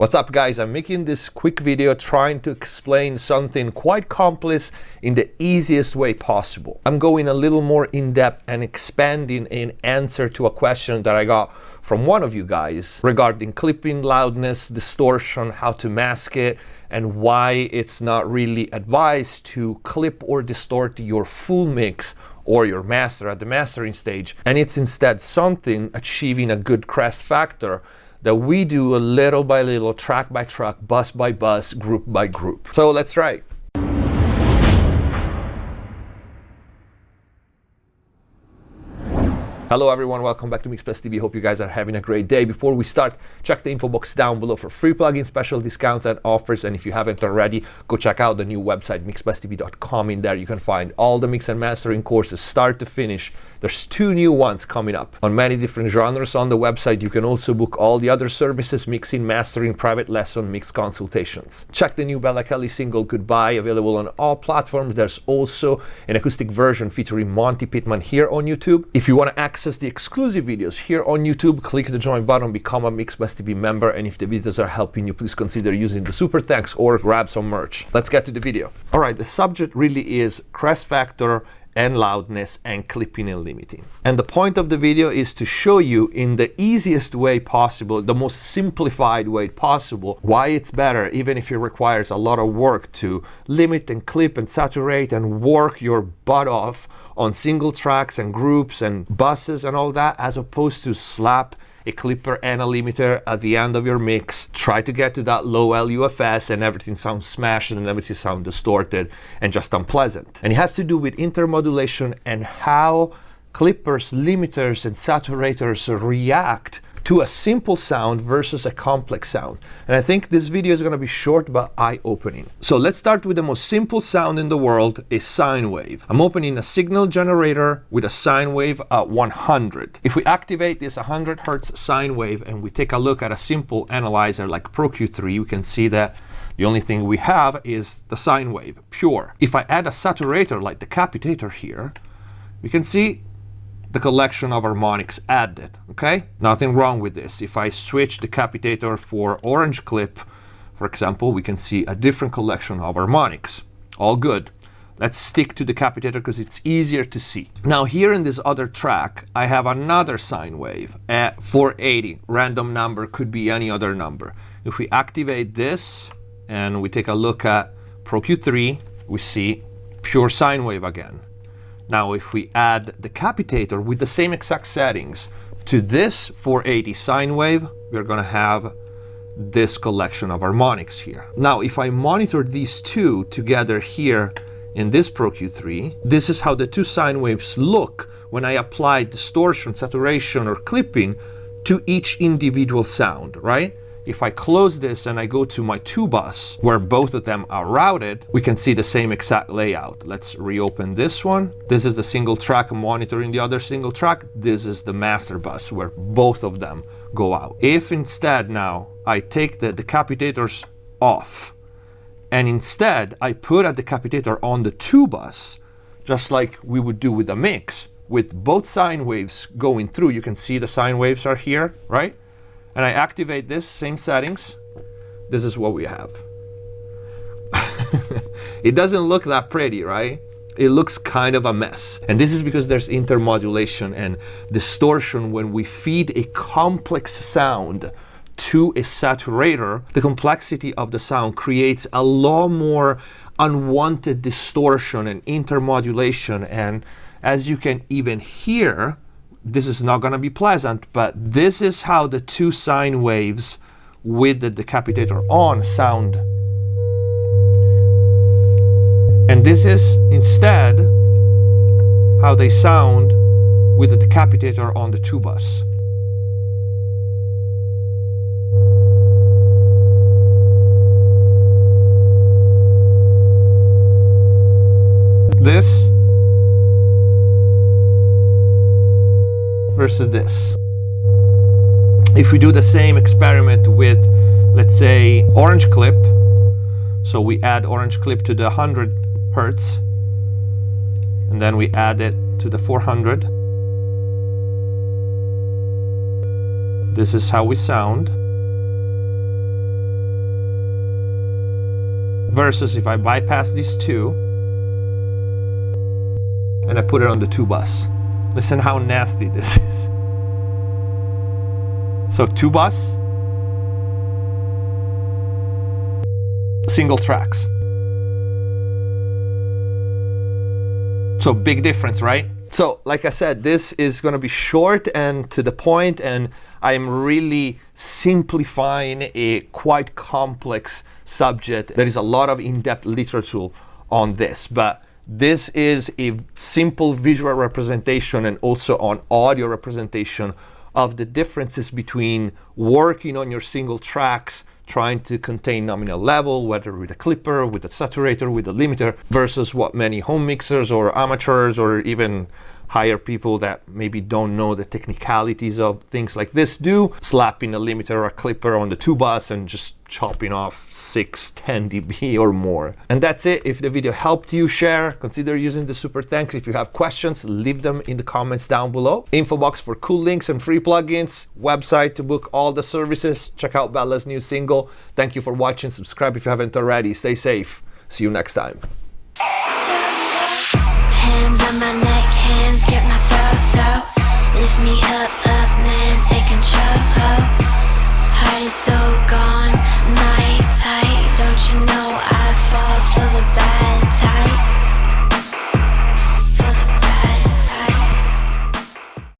What's up guys, I'm making this quick video trying to explain something quite complex in the easiest way possible. I'm going a little more in depth and expanding an answer to a question that I got from one of you guys regarding clipping, loudness, distortion, how to mask it, and why it's not really advised to clip or distort your full mix or your master at the mastering stage, and it's instead something achieving a good crest factor that we do a little by little, track by track, bus by bus, group by group. So let's try it. Hello everyone, welcome back to MixPlus TV. Hope you guys are having a great day. Before we start, check the info box down below for free plugin special discounts and offers. And if you haven't already, go check out the new website, mixplustv.com. In there you can find all the mix and mastering courses, start to finish. There's 2 new ones coming up on many different genres on the website. You can also book all the other services, mixing, mastering, private lesson, mix consultations. Check the new Bella Kelly single, Goodbye, available on all platforms. There's also an acoustic version featuring Monty Pittman here on YouTube. If you want to access the exclusive videos here on YouTube, click the join button, become a MixPlus TV member, and if the videos are helping you, please consider using the super thanks or grab some merch. Let's get to the video. All right, the subject really is crest factor and loudness and clipping and limiting. And the point of the video is to show you in the easiest way possible, the most simplified way possible, why it's better, even if it requires a lot of work to limit and clip and saturate and work your butt off on single tracks and groups and buses and all that, as opposed to slap a clipper and a limiter at the end of your mix, try to get to that low LUFS, and everything sounds smashed and everything sounds distorted and just unpleasant. And it has to do with intermodulation and how clippers, limiters, and saturators react to a simple sound versus a complex sound. And I think this video is going to be short but eye-opening. So let's start with the most simple sound in the world, a sine wave. I'm opening a signal generator with a sine wave at 100. If we activate this 100 Hertz sine wave and we take a look at a simple analyzer like Pro Q3, we can see that the only thing we have is the sine wave, pure. If I add a saturator like the capitator here, we can see the collection of harmonics added, okay? Nothing wrong with this. If I switch the capitator for orange clip, for example, we can see a different collection of harmonics. All good. Let's stick to the capitator because it's easier to see. Now here in this other track, I have another sine wave at 480. Random number, could be any other number. If we activate this and we take a look at Pro Q3, we see pure sine wave again. Now, if we add the capitator with the same exact settings to this 480 sine wave, we're going to have this collection of harmonics here. Now, if I monitor these two together here in this Pro Q3, this is how the 2 sine waves look when I apply distortion, saturation, or clipping to each individual sound, right? If I close this and I go to my 2 bus, where both of them are routed, we can see the same exact layout. Let's reopen this one. This is the single track monitoring the other single track. This is the master bus where both of them go out. If instead now I take the decapitators off and instead I put a decapitator on the 2 bus, just like we would do with a mix, with both sine waves going through, you can see the sine waves are here, right? And I activate this, same settings, this is what we have. It doesn't look that pretty, right? It looks kind of a mess. And this is because there's intermodulation and distortion when we feed a complex sound to a saturator. The complexity of the sound creates a lot more unwanted distortion and intermodulation. And as you can even hear, this is not going to be pleasant, but this is how the 2 sine waves with the decapitator on sound. And this is instead how they sound with the decapitator on the 2 bus. This versus this. If we do the same experiment with, let's say, orange clip, so we add orange clip to the 100 Hertz, and then we add it to the 400. This is how we sound. versus if I bypass these two and I put it on the 2 bus. Listen how nasty this is. So 2 bus, single tracks. So big difference, right? So like I said, this is gonna be short and to the point, and I'm really simplifying a quite complex subject. There is a lot of in-depth literature on this, but this is a simple visual representation and also on audio representation of the differences between working on your single tracks, trying to contain nominal level, whether with a clipper, with a saturator, with a limiter, versus what many home mixers or amateurs or even higher people that maybe don't know the technicalities of things like this do, slapping a limiter or a clipper on the 2 bus and just chopping off 6-10 dB or more. And that's it. If the video helped you, share, consider using the super thanks. If you have questions, leave them in the comments down below. Info box for cool links and free plugins, website to book all the services. Check out Bella's new single. Thank you for watching. Subscribe if you haven't already. Stay safe. See you next time. Hands on my neck, hands grip my throat. Lift me up, man, take control. Heart is so gone.